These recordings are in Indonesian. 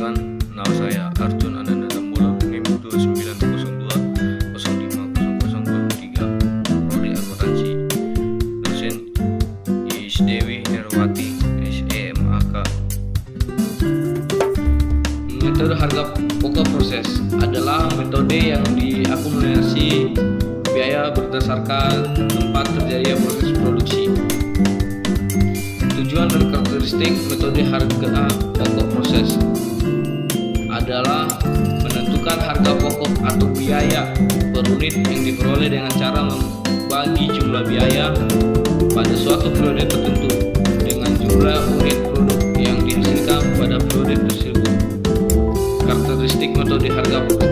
Perkenalkan, nama saya Arjun Ananda Dambola, NIM 2902050003, Prodi Akuntansi, dosen Isdewi Nerwati, SEMAK. Metode harga pokok proses adalah metode yang diakumulasi biaya berdasarkan tempat terjadinya proses produksi. Tujuan dan karakteristik metode harga pokok proses adalah menentukan harga pokok atau biaya per unit yang diperoleh dengan cara membagi jumlah biaya pada suatu periode tertentu dengan jumlah unit produk yang dihasilkan pada periode tersebut. Karakteristik metode harga pokok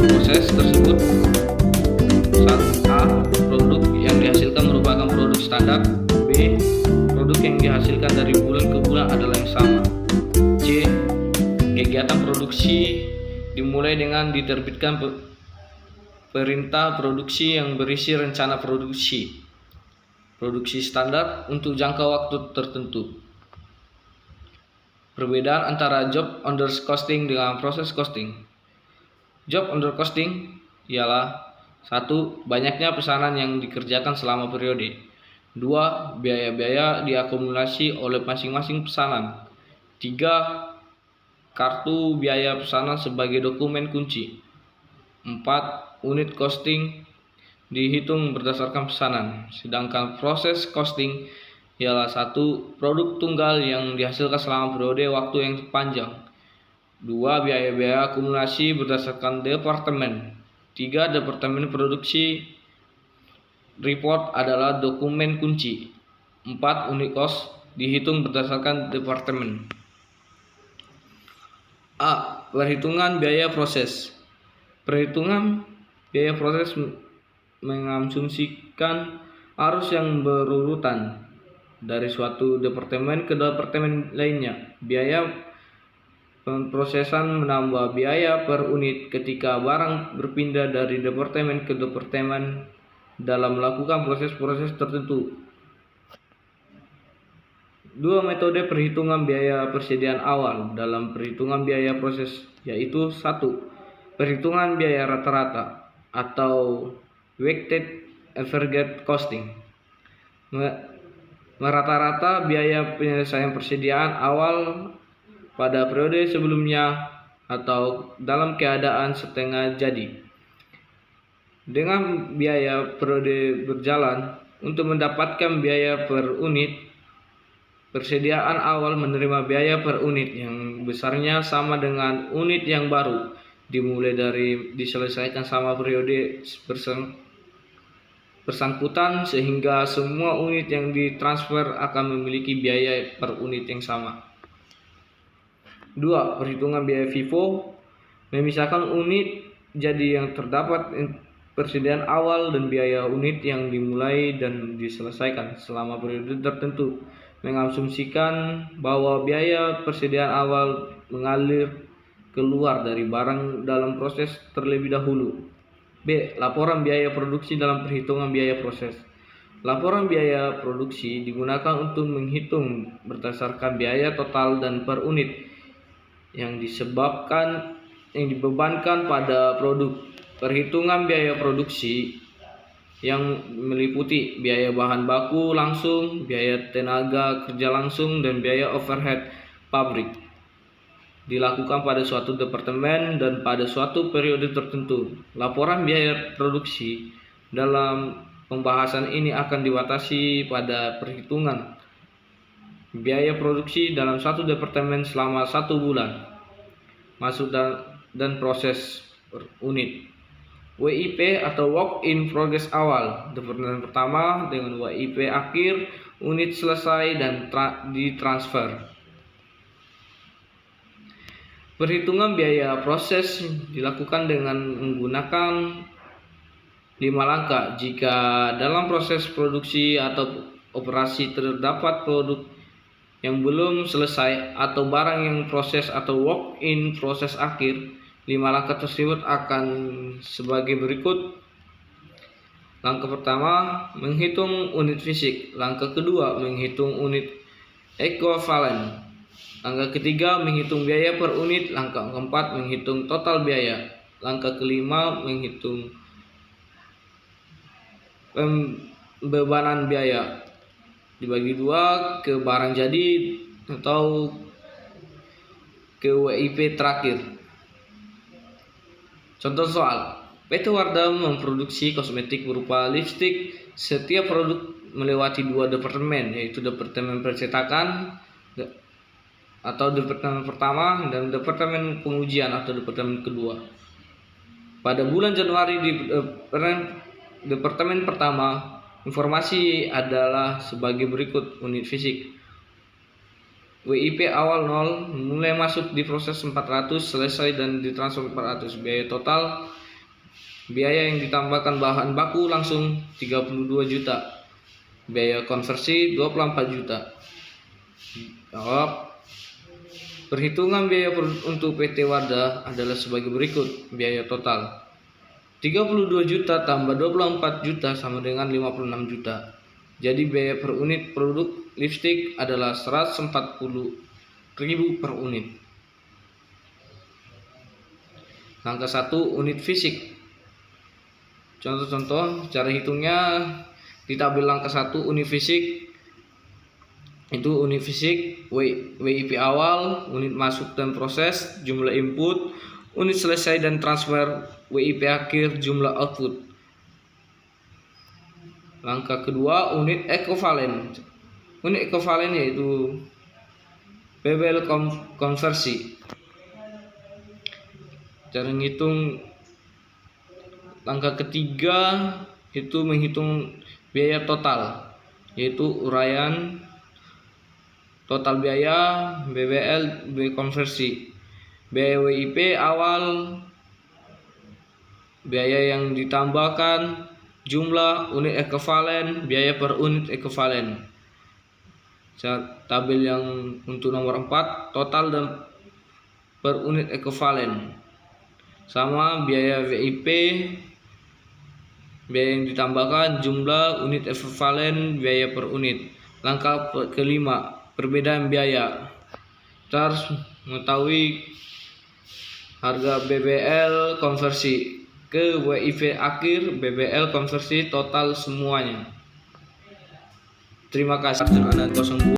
proses tersebut: 1. A. Produk yang dihasilkan merupakan produk standar. B. Produk yang dihasilkan dari bulan ke bulan adalah yang sama. C. Kegiatan produksi dimulai dengan diterbitkan perintah produksi yang berisi rencana produksi standar untuk jangka waktu tertentu. Perbedaan antara job under costing dengan proses costing. Job under costing ialah 1. Banyaknya pesanan yang dikerjakan selama periode. 2. Biaya-biaya diakumulasi oleh masing-masing pesanan. 3. Kartu biaya pesanan sebagai dokumen kunci. 4. Unit costing dihitung berdasarkan pesanan. Sedangkan proses costing ialah 1. Produk tunggal yang dihasilkan selama periode waktu yang panjang. 2. Biaya-biaya akumulasi berdasarkan departemen. 3. Departemen produksi report adalah dokumen kunci. 4. Unit cost dihitung berdasarkan departemen. A. Perhitungan biaya proses. Perhitungan biaya proses mengasumsikan arus yang berurutan dari suatu departemen ke departemen lainnya. Biaya pemrosesan menambah biaya per unit ketika barang berpindah dari departemen ke departemen dalam melakukan proses-proses tertentu. 2. Metode perhitungan biaya persediaan awal dalam perhitungan biaya proses, yaitu 1. Perhitungan biaya rata-rata atau weighted average costing. Merata-rata biaya penyelesaian persediaan awal pada periode sebelumnya atau dalam keadaan setengah jadi, dengan biaya periode berjalan. Untuk mendapatkan biaya per unit, persediaan awal menerima biaya per unit yang besarnya sama dengan unit yang baru dimulai dari diselesaikan sama periode bersangkutan, sehingga semua unit yang ditransfer akan memiliki biaya per unit yang sama. 2. Perhitungan biaya FIFO memisahkan unit jadi yang terdapat persediaan awal dan biaya unit yang dimulai dan diselesaikan selama periode tertentu, mengasumsikan bahwa biaya persediaan awal mengalir keluar dari barang dalam proses terlebih dahulu. B. Laporan biaya produksi dalam perhitungan biaya proses. Laporan biaya produksi digunakan untuk menghitung berdasarkan biaya total dan per unit yang dibebankan pada produk. Perhitungan biaya produksi yang meliputi biaya bahan baku langsung, biaya tenaga kerja langsung, dan biaya overhead pabrik dilakukan pada suatu departemen dan pada suatu periode tertentu. Laporan biaya produksi dalam pembahasan ini akan dibatasi pada perhitungan biaya produksi dalam satu departemen selama 1 bulan masuk dan proses per unit. WIP atau work in progress awal, departemen pertama dengan WIP akhir, unit selesai dan ditransfer. Perhitungan biaya proses dilakukan dengan menggunakan 5 langkah. Jika dalam proses produksi atau operasi terdapat produk yang belum selesai atau barang yang proses atau work in proses akhir, 5 langkah tersebut akan sebagai berikut. Langkah pertama, menghitung unit fisik. Langkah kedua, menghitung unit ekuivalen. Langkah ketiga, menghitung biaya per unit. Langkah keempat, menghitung total biaya. Langkah kelima, menghitung pembebanan biaya. Dibagi dua ke barang jadi atau ke WIP terakhir. Contoh soal, PT Wardah memproduksi kosmetik berupa lipstik. Setiap produk melewati dua departemen, yaitu departemen percetakan atau departemen pertama dan departemen pengujian atau departemen kedua. Pada bulan Januari di departemen pertama, informasi adalah sebagai berikut. Unit fisik, WIP awal 0, mulai masuk di proses 400, selesai dan ditransfer 400. Biaya total, biaya yang ditambahkan bahan baku langsung 32 juta. Biaya konversi 24 juta. Jawab. Perhitungan biaya untuk PT Wardah adalah sebagai berikut. Biaya total 32 juta tambah 24 juta sama dengan 56 juta. Jadi biaya per unit produk lipstik adalah 140.000 per unit. Langkah 1, unit fisik. Contoh-contoh cara hitungnya di tabel langkah 1 unit fisik. Itu unit fisik, WIP awal, unit masuk dan proses, jumlah input, unit selesai dan transfer, WIP akhir, jumlah output. Langkah kedua, unit ekivalen. Unit ekivalen yaitu BBL konversi. Cara menghitung langkah ketiga itu menghitung biaya total, yaitu uraian total biaya, BBL, konversi, biaya WIP awal, biaya yang ditambahkan, jumlah, unit ekivalen, biaya per unit ekivalen. Tabel yang untuk nomor 4, total dan per unit ekivalen. Sama biaya WIP, biaya yang ditambahkan, jumlah, unit ekivalen, biaya per unit. Langkah kelima, perbedaan biaya. Kita harus mengetahui harga BBL konversi ke WIP akhir, BBL konversi total semuanya. Terima kasih.